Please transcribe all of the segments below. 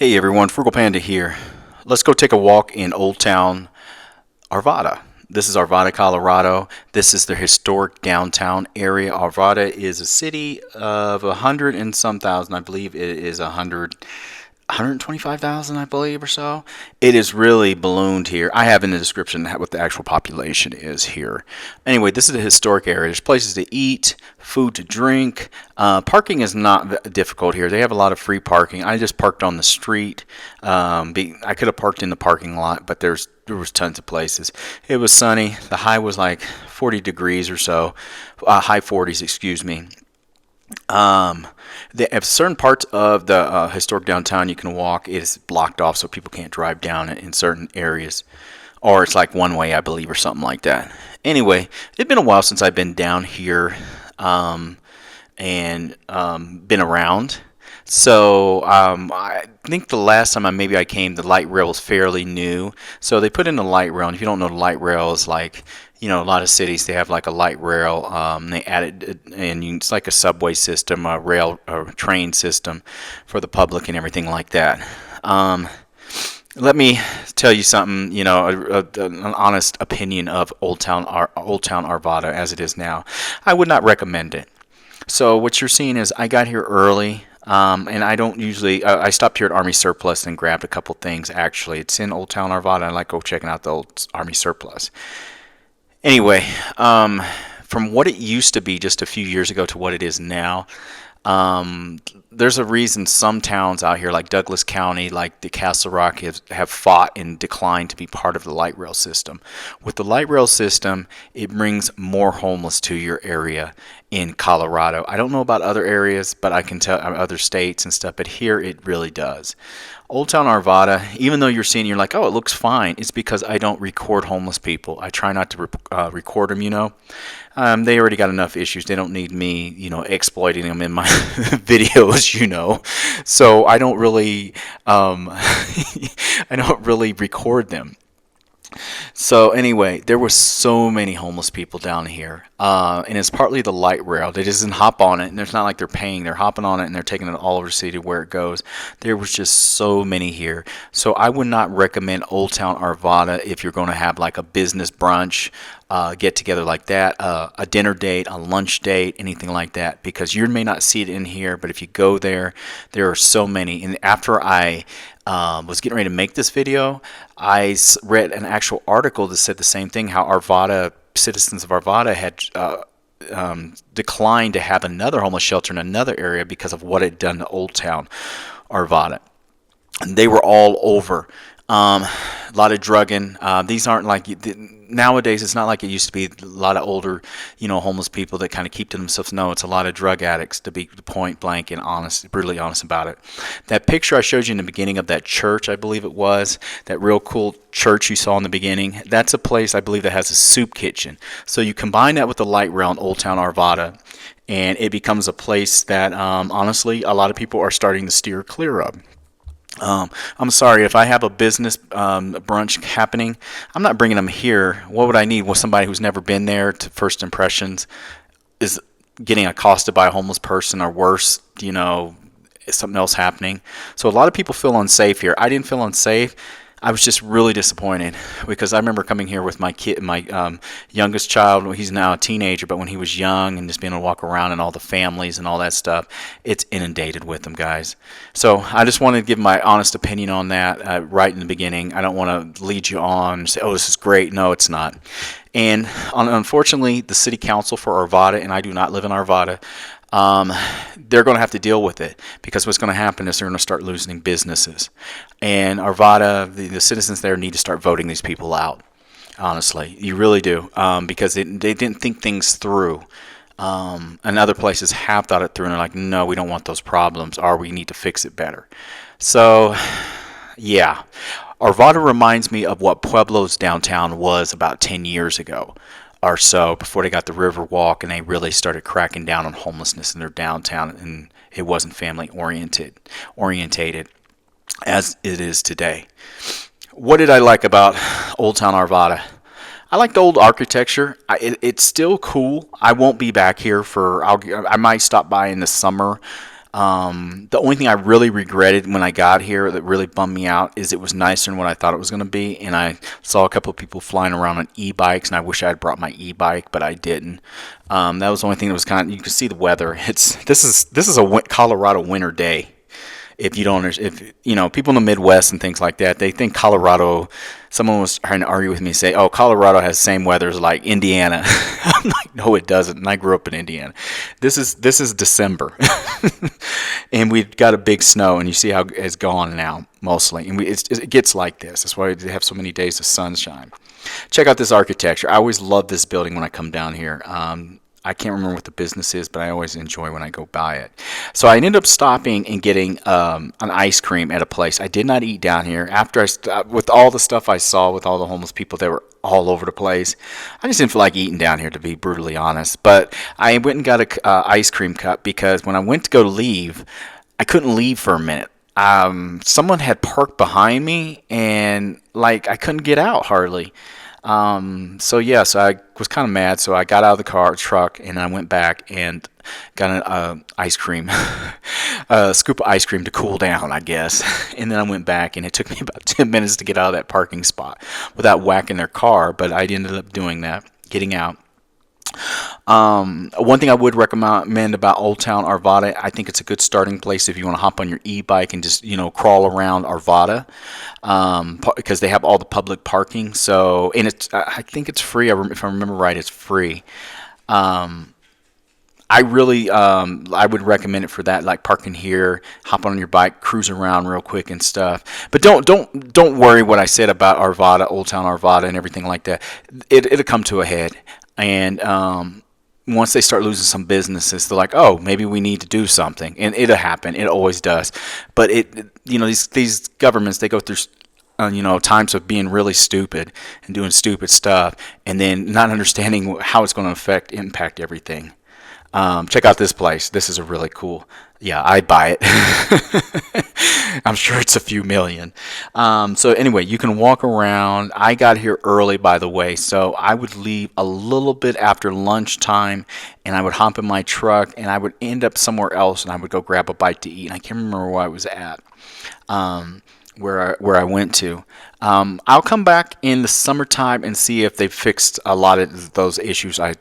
Hey everyone, Frugal Panda here. Let's go take a walk in Old Town Arvada. This is Arvada, Colorado. This is the historic downtown area. Arvada is a city of 100 and some thousand. I believe it is 125,000, I believe, or so. It is really ballooned here. I have in the description what the actual population is here. Anyway, this is a historic area. There's places to eat, food to drink. Parking is not difficult here. They have a lot of free parking. I just parked on the street. I could have parked in the parking lot, but there was tons of places. It was sunny. The high was like 40 degrees or so, high 40s, excuse me. They have certain parts of the historic downtown you can walk. It is blocked off so people can't drive down it in certain areas, or it's like one way, I believe, or something like that. Anyway, it's been a while since I've been down here and been around. So I think the last time I came, the light rail was fairly new. So they put in the light rail, and if you don't know, the light rail is like, a lot of cities, they have like a light rail. They added, and it's like a subway system, a train system for the public and everything like that. Let me tell you something, an honest opinion of Old Town Arvada as it is now. I would not recommend it. So what you're seeing is I got here early. And I don't usually, I stopped here at Army Surplus and grabbed a couple things. Actually, it's in Old Town Arvada. I like go checking out the old Army Surplus. Anyway, from what it used to be just a few years ago to what it is now, there's a reason some towns out here, like Douglas County, like the Castle Rock, have fought and declined to be part of the light rail system. With the light rail system, it brings more homeless to your area in Colorado. I don't know about other areas, but I can tell other states and stuff, but here it really does. Old Town Arvada, even though you're seeing, you're like, oh, it looks fine. It's because I don't record homeless people. I try not to record them, They already got enough issues. They don't need me, exploiting them in my videos, So I don't really, I don't really record them. So anyway, there were so many homeless people down here, and it's partly the light rail. They just didn't hop on it, and it's not like they're paying. They're hopping on it, and they're taking it all over the city where it goes. There was just so many here. So I would not recommend Old Town Arvada if you're going to have like a business brunch, get together like that, a dinner date, a lunch date, anything like that, because you may not see it in here, but if you go there, there are so many. And after I was getting ready to make this video, I read an actual article that said the same thing, how citizens of Arvada had declined to have another homeless shelter in another area because of what it had done to Old Town Arvada. And they were all over. A lot of drugging. These aren't like nowadays. It's not like it used to be. A lot of older, homeless people that kind of keep to themselves. No, it's a lot of drug addicts. To be point blank and honest, brutally honest about it. That picture I showed you in the beginning of that church, I believe it was that real cool church you saw in the beginning. That's a place I believe that has a soup kitchen. So you combine that with the light rail in Old Town Arvada, and it becomes a place that honestly a lot of people are starting to steer clear of. I'm sorry if I have a business brunch happening. I'm not bringing them here. What would I need? With somebody who's never been there to first impressions is getting accosted by a homeless person or worse, something else happening. So a lot of people feel unsafe here. I didn't feel unsafe. I was just really disappointed because I remember coming here with my kid, my youngest child. He's now a teenager, but when he was young and just being able to walk around and all the families and all that stuff, it's inundated with them, guys. So I just wanted to give my honest opinion on that right in the beginning. I don't want to lead you on and say, oh, this is great. No, it's not. And unfortunately, the city council for Arvada, and I do not live in Arvada, they're going to have to deal with it because what's going to happen is they're going to start losing businesses. And Arvada, the citizens there need to start voting these people out. Honestly, you really do, because they didn't think things through. And other places have thought it through and they're like, no, we don't want those problems, or we need to fix it better. So, yeah. Arvada reminds me of what Pueblo's downtown was about 10 years ago or so, before they got the river walk and they really started cracking down on homelessness in their downtown, and it wasn't family orientated as it is today. What did I like about Old Town Arvada? I like the old architecture. It's still cool. I won't be back here I might stop by in the summer The only thing I really regretted when I got here that really bummed me out is it was nicer than what I thought it was going to be, and I saw a couple of people flying around on e-bikes, and I wish I had brought my e-bike, but I didn't. That was the only thing that was kind of, you can see the weather. This is a Colorado winter day. If you don't, if you know, people in the Midwest and things like that, they think Colorado. Someone was trying to argue with me, say, "Oh, Colorado has the same weather as like Indiana." I'm like, "No, it doesn't." And I grew up in Indiana. This is December, and we've got a big snow, and you see how it's gone now mostly, and it gets like this. That's why they have so many days of sunshine. Check out this architecture. I always love this building when I come down here. I can't remember what the business is, but I always enjoy when I go by it. So I ended up stopping and getting an ice cream at a place. I did not eat down here. After with all the stuff I saw with all the homeless people that were all over the place, I just didn't feel like eating down here, to be brutally honest. But I went and got a ice cream cup because when I went to go leave, I couldn't leave for a minute. Someone had parked behind me, and like I couldn't get out hardly. So I was kind of mad. So I got out of the truck, and I went back and got an ice cream, a scoop of ice cream to cool down, I guess. And then I went back, and it took me about 10 minutes to get out of that parking spot without whacking their car. But I ended up doing that, getting out. One thing I would recommend about Olde Town Arvada, I think it's a good starting place if you want to hop on your e-bike and just crawl around Arvada, because they have all the public parking. So, and I think it's free. If I remember right, it's free. I really I would recommend it for that, like parking here, hop on your bike, cruise around real quick and stuff. But don't worry what I said about Arvada, Olde Town Arvada, and everything like that. It'll come to a head. And once they start losing some businesses, they're like, "Oh, maybe we need to do something," and it'll happen. It always does. But these governments, they go through times of being really stupid and doing stupid stuff, and then not understanding how it's going to impact everything. Check out this place. This is a really cool. Yeah, I'd buy it. I'm sure it's a few million. So anyway, you can walk around. I got here early, by the way, so I would leave a little bit after lunchtime, and I would hop in my truck, and I would end up somewhere else, and I would go grab a bite to eat. And I can't remember where I was at. Where I went to. I'll come back in the summertime and see if they've fixed a lot of those issues I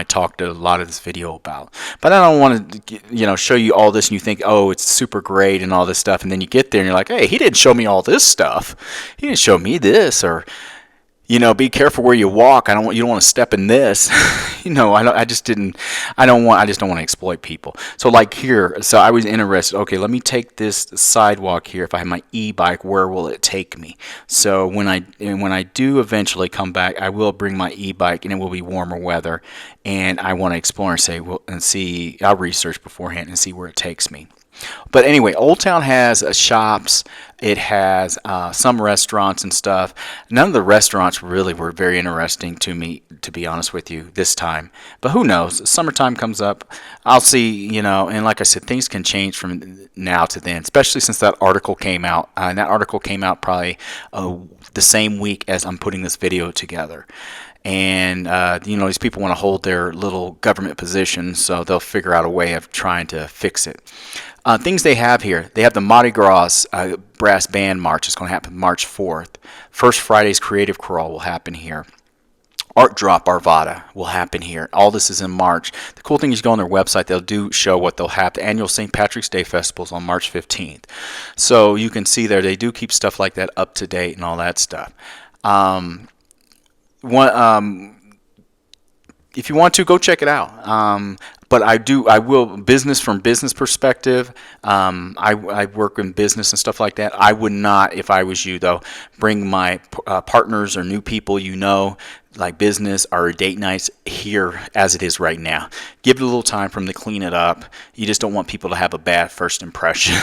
talked a lot of this video about. But I don't want to show you all this and you think, oh, it's super great and all this stuff, and then you get there and you're like, hey, he didn't show me all this stuff. He didn't show me this, or be careful where you walk. You don't want to step in this. I just don't want to exploit people. So like here, so I was interested. Okay, let me take this sidewalk here. If I have my e-bike, where will it take me? So when I do eventually come back, I will bring my e-bike, and it will be warmer weather. And I want to explore and see. I'll research beforehand and see where it takes me. But anyway, Olde Town has shops. It has some restaurants and stuff. None of the restaurants really were very interesting to me, to be honest with you, this time. But who knows? Summertime comes up. I'll see, and like I said, things can change from now to then, especially since that article came out. And that article came out probably the same week as I'm putting this video together. And, these people want to hold their little government positions, so they'll figure out a way of trying to fix it. Things they have here. They have the Mardi Gras Brass Band March. It's going to happen March 4th. First Friday's Creative Crawl will happen here. Art Drop Arvada will happen here. All this is in March. The cool thing is you go on their website, they'll do show what they'll have. The annual St. Patrick's Day Festival is on March 15th. So you can see there, they do keep stuff like that up to date and all that stuff. If you want to, go check it out. But I will, from business perspective, I work in business and stuff like that. I would not, if I was you, though, bring my partners or new people like business or date nights here as it is right now. Give it a little time for them to clean it up. You just don't want people to have a bad first impression.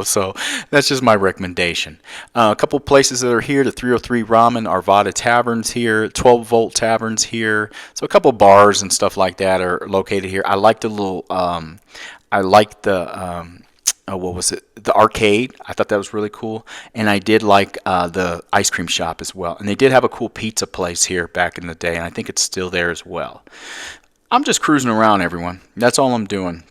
So that's just my recommendation. A couple places that are here, the 303 Ramen, Arvada Taverns here, 12 Volt Taverns here. So a couple bars and stuff like that are located here. I like the little, what was it? The arcade. I thought that was really cool. And I did like the ice cream shop as well. And they did have a cool pizza place here back in the day, and I think it's still there as well. I'm just cruising around, everyone. That's all I'm doing.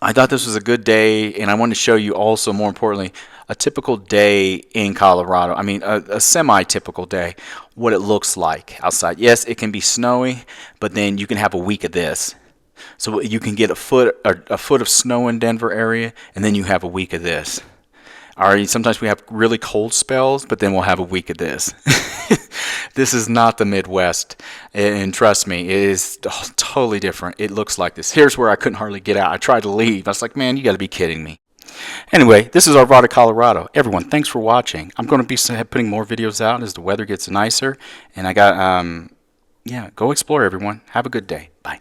I thought this was a good day, and I wanted to show you also, more importantly, a typical day in Colorado. I mean, a semi-typical day, what it looks like outside. Yes, it can be snowy, but then you can have a week of this. So you can get a foot of snow in Denver area, and then you have a week of this. Alright, sometimes we have really cold spells, but then we'll have a week of this. This is not the Midwest, and trust me, it is totally different. It looks like this. Here's where I couldn't hardly get out. I tried to leave. I was like, man, you got to be kidding me. Anyway, this is Arvada, Colorado. Everyone, thanks for watching. I'm going to be putting more videos out as the weather gets nicer, and I got, yeah, go explore, everyone. Have a good day. Bye.